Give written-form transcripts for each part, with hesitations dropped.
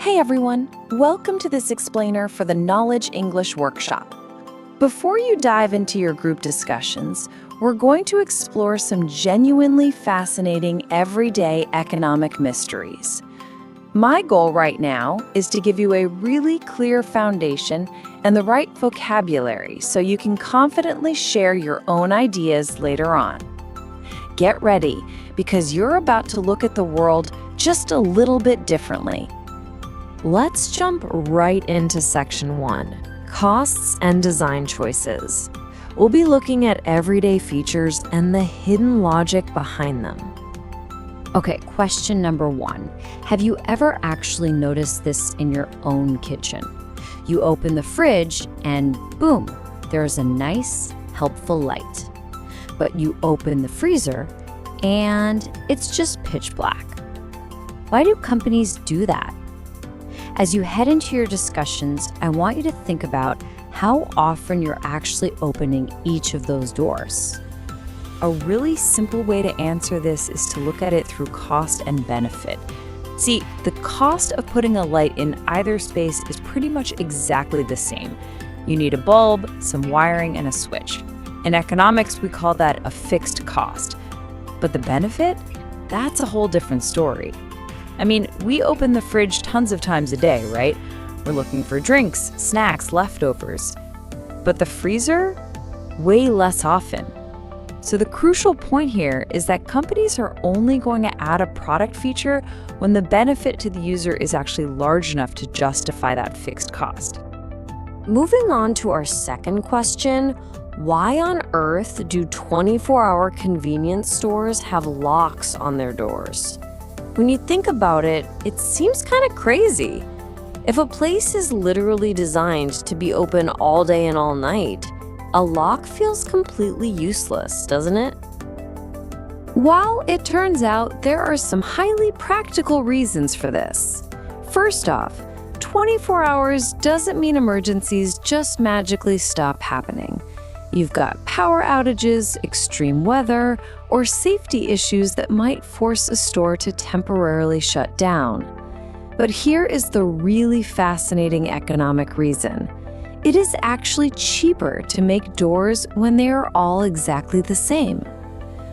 Hey everyone, welcome to this explainer for the Knowledge English Workshop. Before you dive into your group discussions, we're going to explore some genuinely fascinating everyday economic mysteries. My goal right now is to give you a really clear foundation and the right vocabulary so you can confidently share your own ideas later on. Get ready, because you're about to look at the world just a little bit differently. Let's jump right into Section 1, Costs and Design Choices. We'll be looking at everyday features and the hidden logic behind them. Okay, question number 1. Have you ever actually noticed this in your own kitchen? You open the fridge and boom, there's a nice, helpful light. But you open the freezer and it's just pitch black. Why do companies do that? As you head into your discussions, I want you to think about how often you're actually opening each of those doors. A really simple way to answer this is to look at it through cost and benefit. See, the cost of putting a light in either space is pretty much exactly the same. You need a bulb, some wiring, and a switch. In economics, we call that a fixed cost. But the benefit? That's a whole different story. I mean, we open the fridge tons of times a day, right? We're looking for drinks, snacks, leftovers. But the freezer? Way less often. So the crucial point here is that companies are only going to add a product feature when the benefit to the user is actually large enough to justify that fixed cost. Moving on to our second question, why on earth do 24-hour convenience stores have locks on their doors? When you think about it, it seems kind of crazy. If a place is literally designed to be open all day and all night, a lock feels completely useless, doesn't it? Well, it turns out there are some highly practical reasons for this. First off, 24 hours doesn't mean emergencies just magically stop happening. You've got power outages, extreme weather, or safety issues that might force a store to temporarily shut down. But here is the really fascinating economic reason. It is actually cheaper to make doors when they are all exactly the same.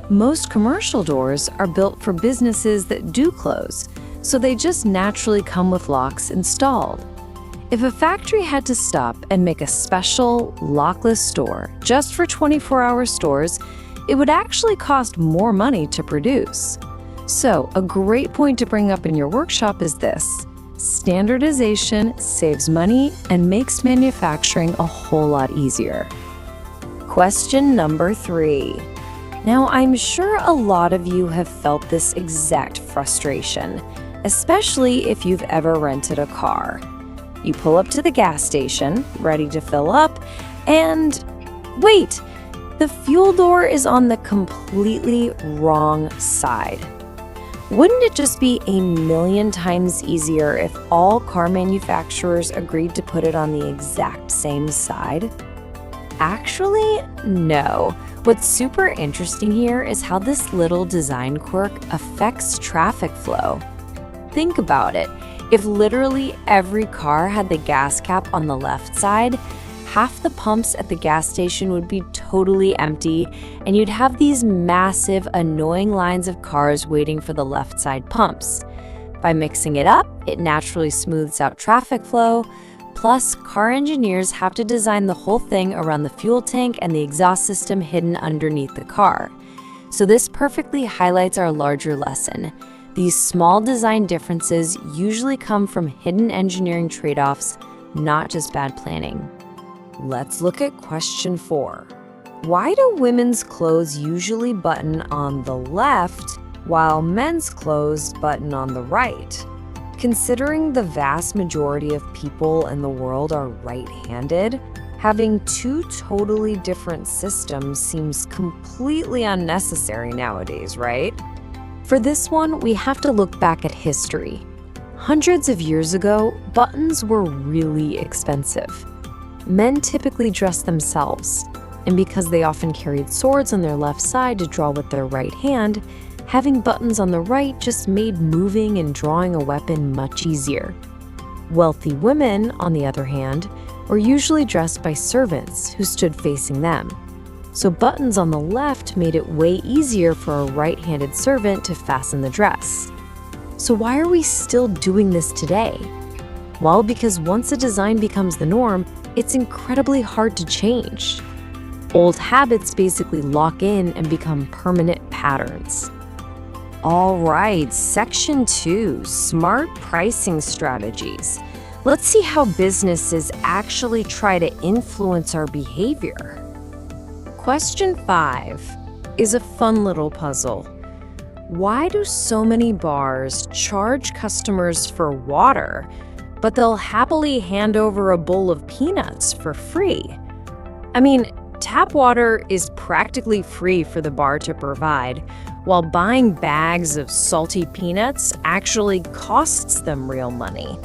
Most commercial doors are built for businesses that do close, so they just naturally come with locks installed. If a factory had to stop and make a special lockless store just for 24-hour stores, it would actually cost more money to produce. So, a great point to bring up in your workshop is this: standardization saves money and makes manufacturing a whole lot easier. Question number 3. Now, I'm sure a lot of you have felt this exact frustration, especially if you've ever rented a car. You pull up to the gas station, ready to fill up, and wait! The fuel door is on the completely wrong side. Wouldn't it just be a million times easier if all car manufacturers agreed to put it on the exact same side? Actually, no. What's super interesting here is how this little design quirk affects traffic flow. Think about it. If literally every car had the gas cap on the left side, half the pumps at the gas station would be totally empty, and you'd have these massive, annoying lines of cars waiting for the left side pumps. By mixing it up, it naturally smooths out traffic flow. Plus, car engineers have to design the whole thing around the fuel tank and the exhaust system hidden underneath the car. So this perfectly highlights our larger lesson. These small design differences usually come from hidden engineering trade-offs, not just bad planning. Let's look at question 4. Why do women's clothes usually button on the left while men's clothes button on the right? Considering the vast majority of people in the world are right-handed, having two totally different systems seems completely unnecessary nowadays, right? For this one, we have to look back at history. Hundreds of years ago, buttons were really expensive. Men typically dressed themselves, and because they often carried swords on their left side to draw with their right hand, having buttons on the right just made moving and drawing a weapon much easier. Wealthy women, on the other hand, were usually dressed by servants who stood facing them. So buttons on the left made it way easier for a right-handed servant to fasten the dress. So why are we still doing this today? Well, because once a design becomes the norm, it's incredibly hard to change. Old habits basically lock in and become permanent patterns. All right, Section 2, Smart Pricing Strategies. Let's see how businesses actually try to influence our behavior. Question 5 is a fun little puzzle. Why do so many bars charge customers for water, but they'll happily hand over a bowl of peanuts for free? I mean, tap water is practically free for the bar to provide, while buying bags of salty peanuts actually costs them real money.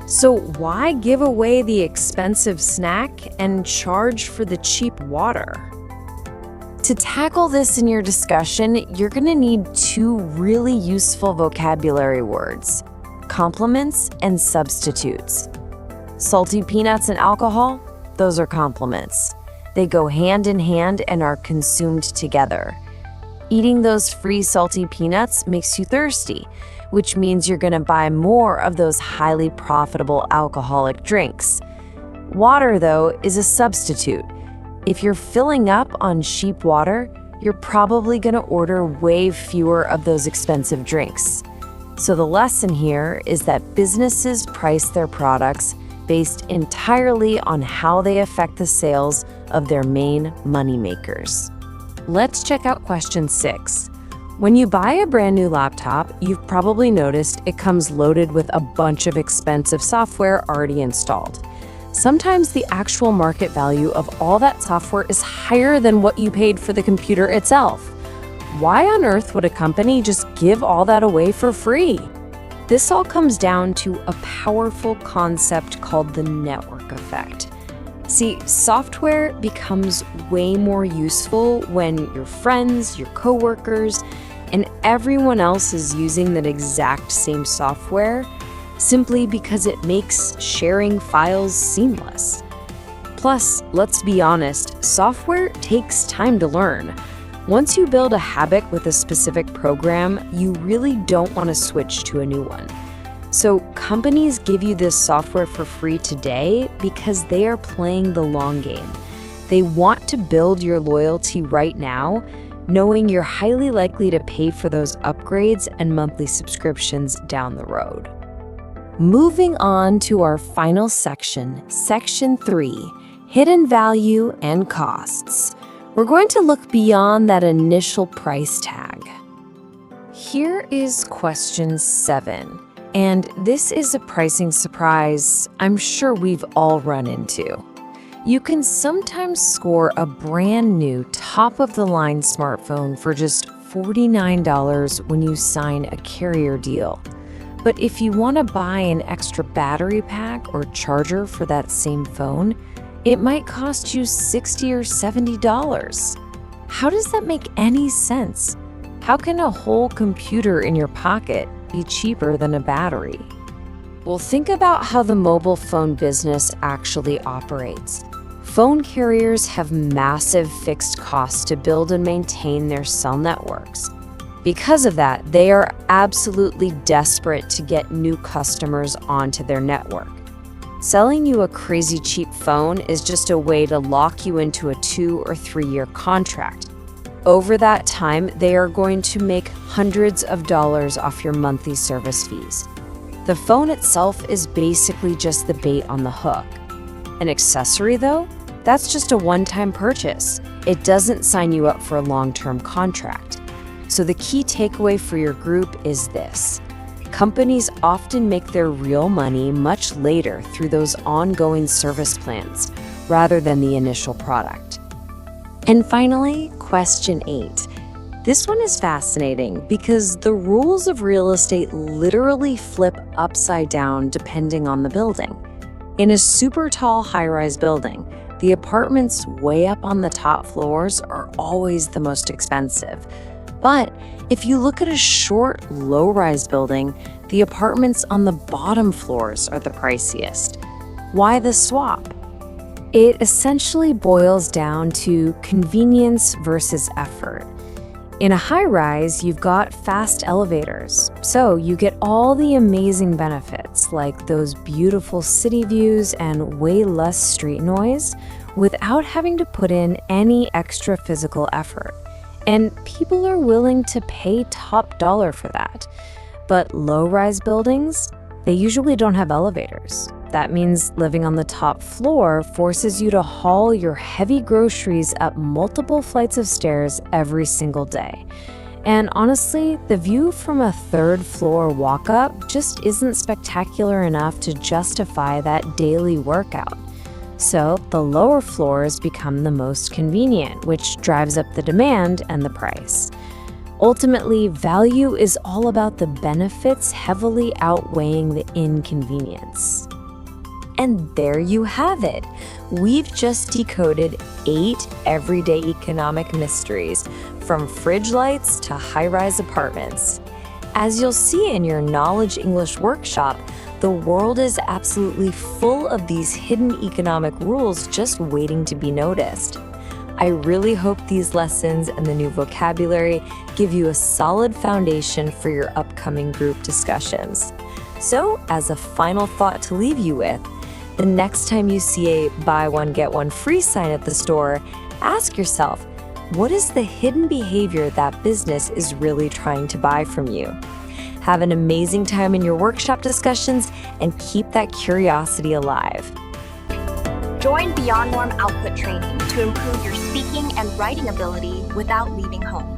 So why give away the expensive snack and charge for the cheap water? To tackle this in your discussion, you're going to need 2 really useful vocabulary words: compliments and substitutes. Salty peanuts and alcohol, those are compliments. They go hand in hand and are consumed together. Eating those free salty peanuts makes you thirsty, which means you're going to buy more of those highly profitable alcoholic drinks. Water, though, is a substitute. If you're filling up on cheap water, you're probably going to order way fewer of those expensive drinks. So the lesson here is that businesses price their products based entirely on how they affect the sales of their main moneymakers. Let's check out question 6. When you buy a brand new laptop, you've probably noticed it comes loaded with a bunch of expensive software already installed. Sometimes the actual market value of all that software is higher than what you paid for the computer itself. Why on earth would a company just give all that away for free? This all comes down to a powerful concept called the network effect. See, software becomes way more useful when your friends, your coworkers, and everyone else is using that exact same software, simply because it makes sharing files seamless. Plus, let's be honest, software takes time to learn. Once you build a habit with a specific program, you really don't want to switch to a new one. So companies give you this software for free today because they are playing the long game. They want to build your loyalty right now, knowing you're highly likely to pay for those upgrades and monthly subscriptions down the road. Moving on to our final section, Section 3, Hidden Value and Costs. We're going to look beyond that initial price tag. Here is question 7, and this is a pricing surprise I'm sure we've all run into. You can sometimes score a brand new top-of-the-line smartphone for just $49 when you sign a carrier deal. But if you want to buy an extra battery pack or charger for that same phone, it might cost you $60 or $70. How does that make any sense? How can a whole computer in your pocket be cheaper than a battery? Well, think about how the mobile phone business actually operates. Phone carriers have massive fixed costs to build and maintain their cell networks. Because of that, they are absolutely desperate to get new customers onto their network. Selling you a crazy cheap phone is just a way to lock you into a 2 or 3 year contract. Over that time, they are going to make hundreds of dollars off your monthly service fees. The phone itself is basically just the bait on the hook. An accessory, though, that's just a one-time purchase. It doesn't sign you up for a long-term contract. So the key takeaway for your group is this: companies often make their real money much later through those ongoing service plans, rather than the initial product. And finally, question 8. This one is fascinating because the rules of real estate literally flip upside down depending on the building. In a super tall high-rise building, the apartments way up on the top floors are always the most expensive. But if you look at a short, low-rise building, the apartments on the bottom floors are the priciest. Why the swap? It essentially boils down to convenience versus effort. In a high-rise, you've got fast elevators, so you get all the amazing benefits like those beautiful city views and way less street noise without having to put in any extra physical effort. And people are willing to pay top dollar for that. But low-rise buildings, they usually don't have elevators. That means living on the top floor forces you to haul your heavy groceries up multiple flights of stairs every single day. And honestly, the view from a third floor walk-up just isn't spectacular enough to justify that daily workout. So the lower floors become the most convenient, which drives up the demand and the price. Ultimately, value is all about the benefits heavily outweighing the inconvenience. And there you have it. We've just decoded 8 everyday economic mysteries, from fridge lights to high-rise apartments. As you'll see in your Knowledge English workshop, the world is absolutely full of these hidden economic rules just waiting to be noticed. I really hope these lessons and the new vocabulary give you a solid foundation for your upcoming group discussions. So, as a final thought to leave you with, the next time you see a buy one get one free sign at the store, ask yourself, what is the hidden behavior that business is really trying to buy from you? Have an amazing time in your workshop discussions and keep that curiosity alive. Join Beyondnorm Output Training to improve your speaking and writing ability without leaving home.